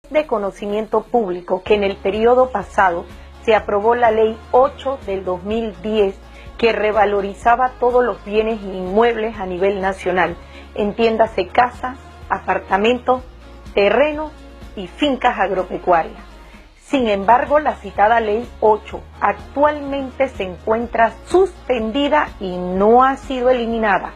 de conocimiento público que en el periodo pasado se aprobó la Ley 8 del 2010 que revalorizaba todos los bienes inmuebles a nivel nacional, entiéndase casas, apartamentos, terrenos y fincas agropecuarias. Sin embargo, la citada Ley 8 actualmente se encuentra suspendida y no ha sido eliminada.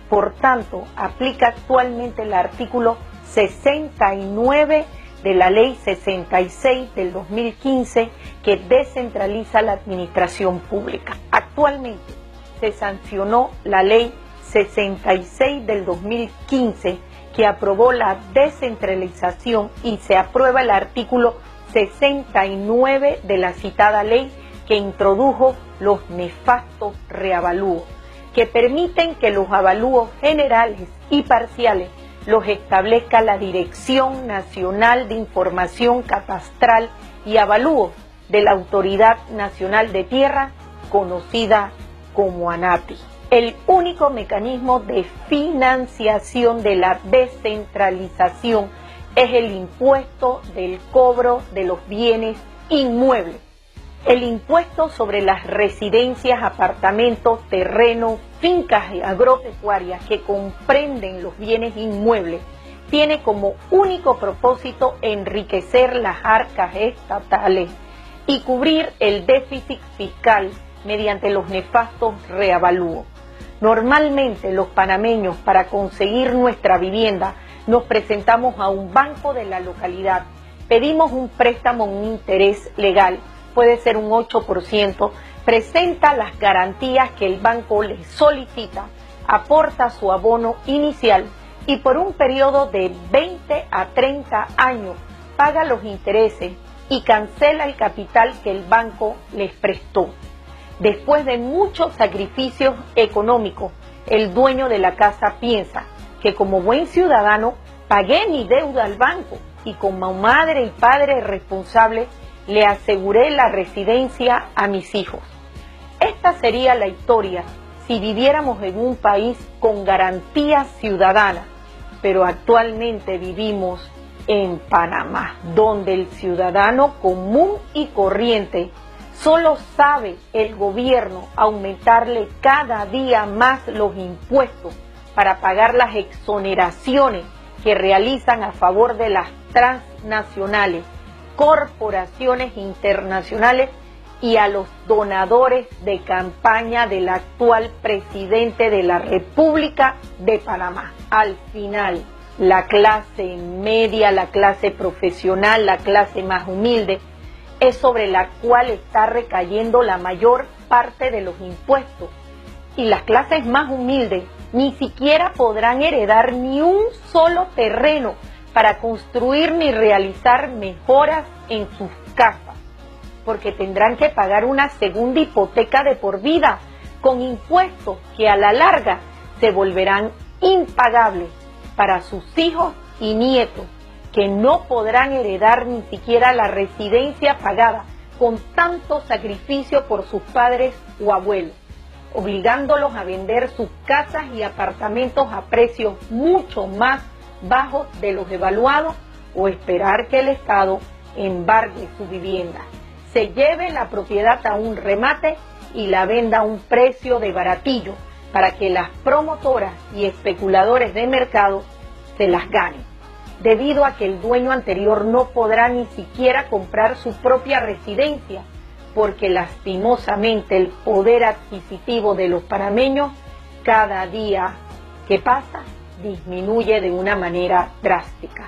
Por tanto, aplica actualmente el artículo 69 de la Ley 66 del 2015 que descentraliza la administración pública. Actualmente se sancionó la Ley 66 del 2015 que aprobó la descentralización y se aprueba el artículo 69 de la citada ley que introdujo los nefastos reavalúos, que permiten que los avalúos generales y parciales los establezca la Dirección Nacional de Información Catastral y Avalúos de la Autoridad Nacional de Tierra, conocida como ANATI. El único mecanismo de financiación de la descentralización es el impuesto del cobro de los bienes inmuebles. El impuesto sobre las residencias, apartamentos, terrenos, fincas agropecuarias que comprenden los bienes inmuebles tiene como único propósito enriquecer las arcas estatales y cubrir el déficit fiscal mediante los nefastos reavalúos. Normalmente los panameños, para conseguir nuestra vivienda, nos presentamos a un banco de la localidad, pedimos un préstamo a un interés legal, puede ser un 8%, presenta las garantías que el banco le solicita, aporta su abono inicial y por un periodo de 20 a 30 años paga los intereses y cancela el capital que el banco les prestó. Después de muchos sacrificios económicos, el dueño de la casa piensa que como buen ciudadano pagué mi deuda al banco y como madre y padre responsable le aseguré la residencia a mis hijos. Esta sería la historia si viviéramos en un país con garantías ciudadanas, pero actualmente vivimos en Panamá, donde el ciudadano común y corriente solo sabe el gobierno aumentarle cada día más los impuestos para pagar las exoneraciones que realizan a favor de las transnacionales, corporaciones internacionales y a los donadores de campaña del actual presidente de la República de Panamá. Al final, la clase media, la clase profesional, la clase más humilde, es sobre la cual está recayendo la mayor parte de los impuestos. Y las clases más humildes ni siquiera podrán heredar ni un solo terreno para construir ni realizar mejoras en sus casas, porque tendrán que pagar una segunda hipoteca de por vida, con impuestos que a la larga se volverán impagables para sus hijos y nietos, que no podrán heredar ni siquiera la residencia pagada con tanto sacrificio por sus padres o abuelos, obligándolos a vender sus casas y apartamentos a precios mucho más bajos de los evaluados o esperar que el Estado embargue su vivienda, se lleve la propiedad a un remate y la venda a un precio de baratillo para que las promotoras y especuladores de mercado se las ganen, debido a que el dueño anterior no podrá ni siquiera comprar su propia residencia, porque lastimosamente el poder adquisitivo de los panameños cada día que pasa disminuye de una manera drástica.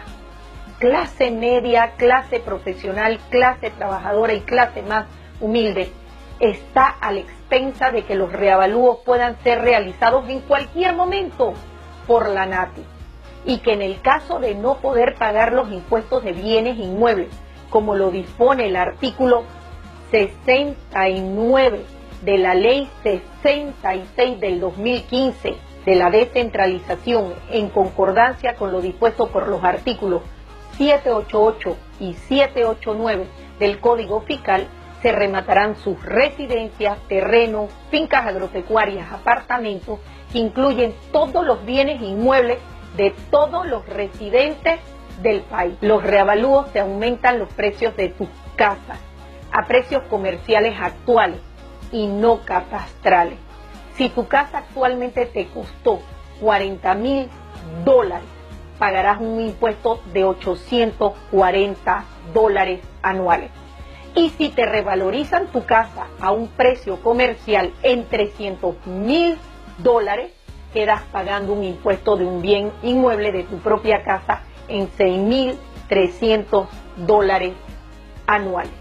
Clase media, clase profesional, clase trabajadora y clase más humilde está a la expensa de que los reavalúos puedan ser realizados en cualquier momento por la ANATI, y que en el caso de no poder pagar los impuestos de bienes inmuebles, como lo dispone el artículo 69 de la Ley 66 del 2015 de la descentralización, en concordancia con lo dispuesto por los artículos 788 y 789 del Código Fiscal, se rematarán sus residencias, terrenos, fincas agropecuarias, apartamentos, que incluyen todos los bienes inmuebles de todos los residentes del país. Los reavalúos te aumentan los precios de tus casas a precios comerciales actuales y no catastrales. Si tu casa actualmente te costó $40,000, pagarás un impuesto de $840 anuales. Y si te revalorizan tu casa a un precio comercial en $300,000, quedas pagando un impuesto de un bien inmueble de tu propia casa en $6,300 anuales.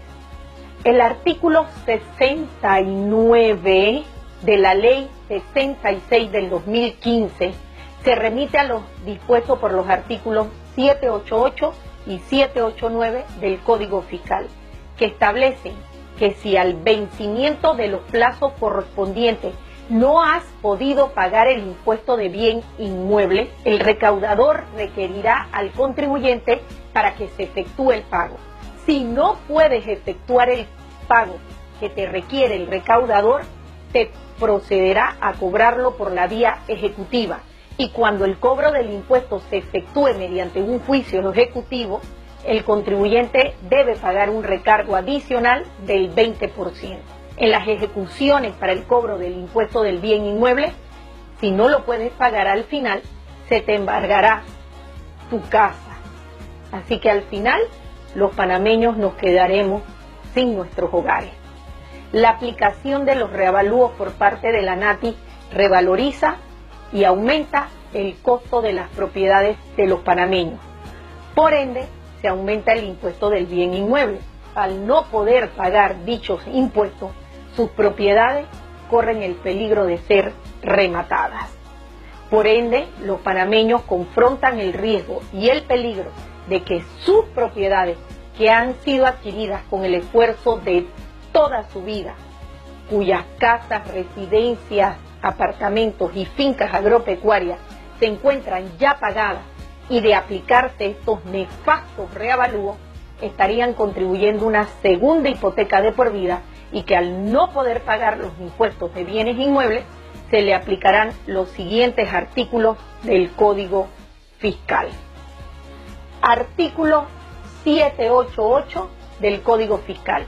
El artículo 69 de la Ley 66 del 2015 se remite a los dispuestos por los artículos 788 y 789 del Código Fiscal, que establecen que si al vencimiento de los plazos correspondientes no has podido pagar el impuesto de bien inmueble, el recaudador requerirá al contribuyente para que se efectúe el pago. Si no puedes efectuar el pago que te requiere el recaudador, te procederá a cobrarlo por la vía ejecutiva. Y cuando el cobro del impuesto se efectúe mediante un juicio ejecutivo, el contribuyente debe pagar un recargo adicional del 20%. En las ejecuciones para el cobro del impuesto del bien inmueble, si no lo puedes pagar al final, se te embargará tu casa. Así que al final, los panameños nos quedaremos sin nuestros hogares. La aplicación de los reavalúos por parte de la NATI revaloriza y aumenta el costo de las propiedades de los panameños. Por ende, se aumenta el impuesto del bien inmueble. Al no poder pagar dichos impuestos, sus propiedades corren el peligro de ser rematadas. Por ende, los panameños confrontan el riesgo y el peligro de que sus propiedades, que han sido adquiridas con el esfuerzo de toda su vida, cuyas casas, residencias, apartamentos y fincas agropecuarias se encuentran ya pagadas, y de aplicarse estos nefastos reavalúos, estarían contribuyendo una segunda hipoteca de por vida, y que al no poder pagar los impuestos de bienes inmuebles, se le aplicarán los siguientes artículos del Código Fiscal. Artículo 788 del Código Fiscal.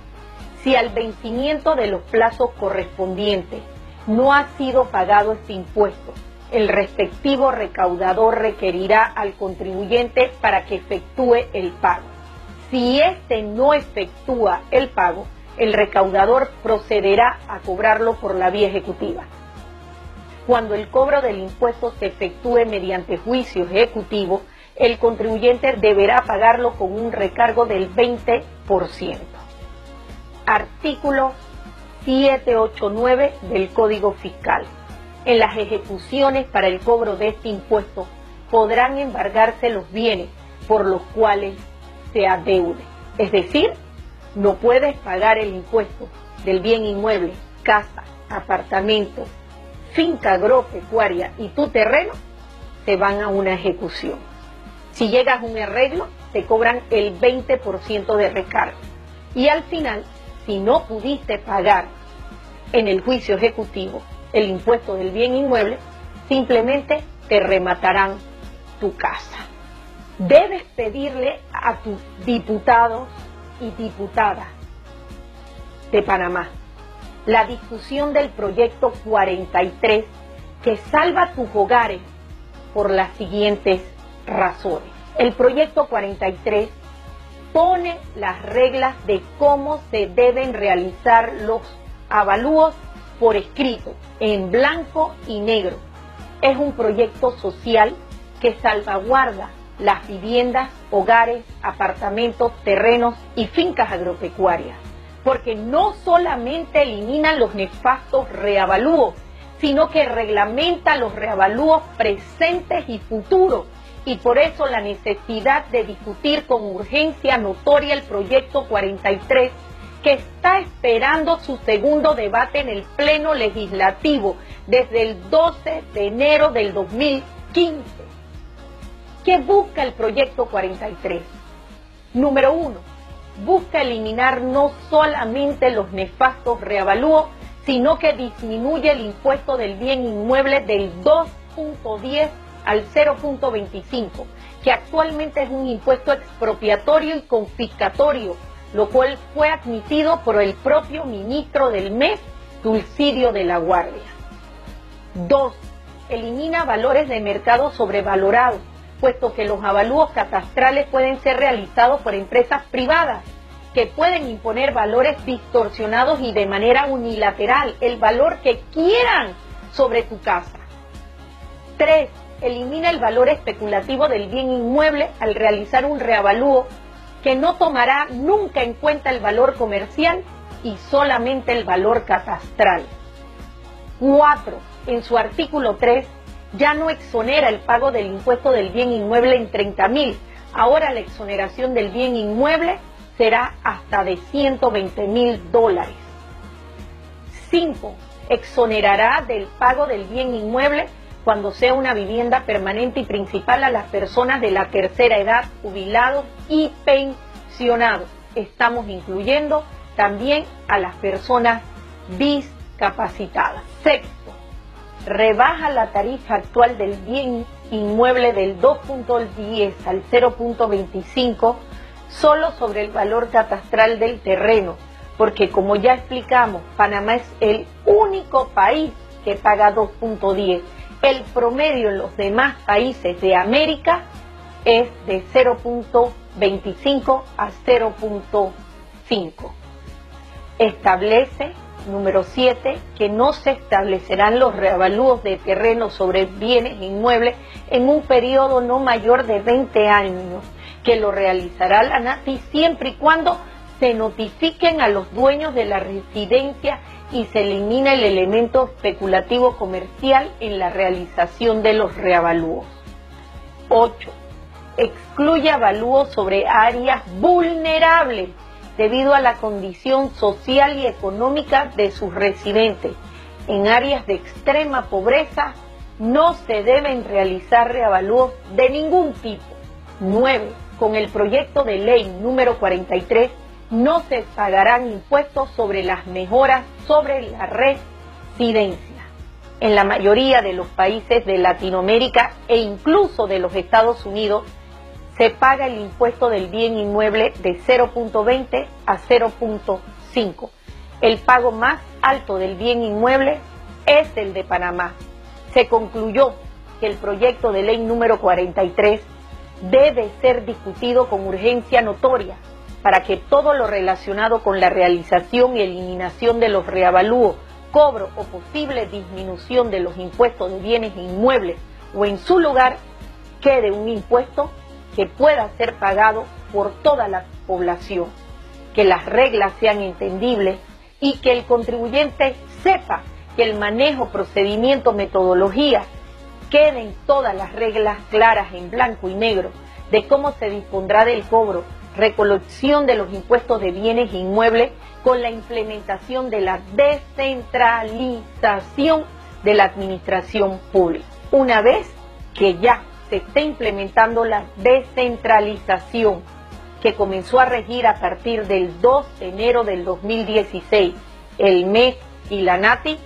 Si al vencimiento de los plazos correspondientes no ha sido pagado este impuesto, el respectivo recaudador requerirá al contribuyente para que efectúe el pago. Si éste no efectúa el pago, el recaudador procederá a cobrarlo por la vía ejecutiva. Cuando el cobro del impuesto se efectúe mediante juicio ejecutivo, el contribuyente deberá pagarlo con un recargo del 20%. Artículo 789 del Código Fiscal. En las ejecuciones para el cobro de este impuesto podrán embargarse los bienes por los cuales se adeude. Es decir, no puedes pagar el impuesto del bien inmueble, casa, apartamento, finca agropecuaria y tu terreno, te van a una ejecución. Si llegas a un arreglo, te cobran el 20% de recargo. Y al final, si no pudiste pagar en el juicio ejecutivo el impuesto del bien inmueble, simplemente te rematarán tu casa. Debes pedirle a tus diputados y diputadas de Panamá la discusión del proyecto 43 que salva tus hogares por las siguientes razones. El proyecto 43 pone las reglas de cómo se deben realizar los avalúos por escrito, en blanco y negro. Es un proyecto social que salvaguarda las viviendas, hogares, apartamentos, terrenos y fincas agropecuarias, porque no solamente eliminan los nefastos reavalúos, sino que reglamenta los reavalúos presentes y futuros, y por eso la necesidad de discutir con urgencia notoria el proyecto 43, que está esperando su segundo debate en el Pleno Legislativo desde el 12 de enero del 2015. ¿Qué busca el proyecto 43? Número 1, busca eliminar no solamente los nefastos reavalúos, sino que disminuye el impuesto del bien inmueble del 2.10 al 0.25, que actualmente es un impuesto expropiatorio y confiscatorio, lo cual fue admitido por el propio ministro del MES, Dulcidio de la Guardia. 2. Elimina valores de mercado sobrevalorados, puesto que los avalúos catastrales pueden ser realizados por empresas privadas, que pueden imponer valores distorsionados y de manera unilateral, el valor que quieran sobre tu casa. 3. Elimina el valor especulativo del bien inmueble al realizar un reavalúo que no tomará nunca en cuenta el valor comercial y solamente el valor catastral. 4. En su artículo 3, ya no exonera el pago del impuesto del bien inmueble en 30.000. Ahora la exoneración del bien inmueble será hasta de $120.000. 5. Exonerará del pago del bien inmueble cuando sea una vivienda permanente y principal a las personas de la tercera edad, jubilados y pensionados. Estamos incluyendo también a las personas discapacitadas. 6. Rebaja la tarifa actual del bien inmueble del 2.10 al 0.25 solo sobre el valor catastral del terreno, porque como ya explicamos, Panamá es el único país que paga 2.10. El promedio en los demás países de América es de 0.25 a 0.5. Establece, número 7, que no se establecerán los reavalúos de terrenos sobre bienes inmuebles en un periodo no mayor de 20 años, que lo realizará la NATI siempre y cuando se notifiquen a los dueños de la residencia y se elimina el elemento especulativo comercial en la realización de los reavalúos. 8. Excluye avalúos sobre áreas vulnerables debido a la condición social y económica de sus residentes. En áreas de extrema pobreza no se deben realizar reavalúos de ningún tipo. 9. Con el proyecto de ley número 43 no se pagarán impuestos sobre las mejoras sobre la residencia. En la mayoría de los países de Latinoamérica e incluso de los Estados Unidos se paga el impuesto del bien inmueble de 0.20 a 0.5. El pago más alto del bien inmueble es el de Panamá. Se concluyó que el proyecto de ley número 43 debe ser discutido con urgencia notoria para que todo lo relacionado con la realización y eliminación de los reavalúos, cobro o posible disminución de los impuestos de bienes inmuebles o en su lugar quede un impuesto que pueda ser pagado por toda la población, que las reglas sean entendibles y que el contribuyente sepa que el manejo, procedimiento, metodología, queden todas las reglas claras en blanco y negro de cómo se dispondrá del cobro, recolección de los impuestos de bienes inmuebles con la implementación de la descentralización de la administración pública. Una vez que ya se esté implementando la descentralización que comenzó a regir a partir del 2 de enero del 2016, el MES y la NATI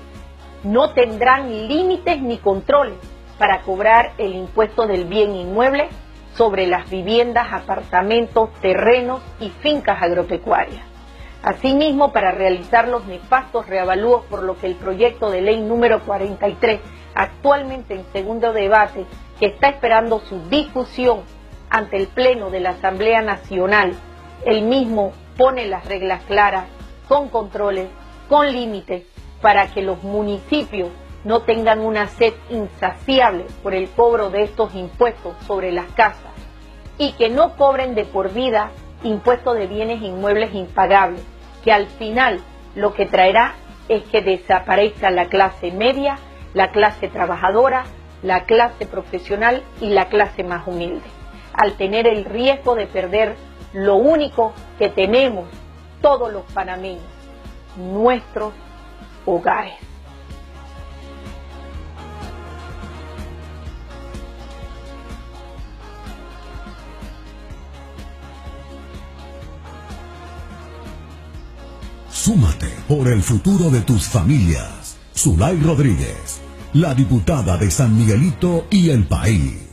no tendrán límites ni controles para cobrar el impuesto del bien inmueble sobre las viviendas, apartamentos, terrenos y fincas agropecuarias. Asimismo, para realizar los nefastos reavalúos por lo que el proyecto de ley número 43, actualmente en segundo debate, que está esperando su difusión ante el Pleno de la Asamblea Nacional, el mismo pone las reglas claras, con controles, con límites, para que los municipios no tengan una sed insaciable por el cobro de estos impuestos sobre las casas y que no cobren de por vida impuestos de bienes inmuebles impagables, que al final lo que traerá es que desaparezca la clase media, la clase trabajadora, la clase profesional y la clase más humilde, al tener el riesgo de perder lo único que tenemos todos los panameños, nuestros hogares. Súmate por el futuro de tus familias. Zulay Rodríguez. la diputada de San Miguelito y el país.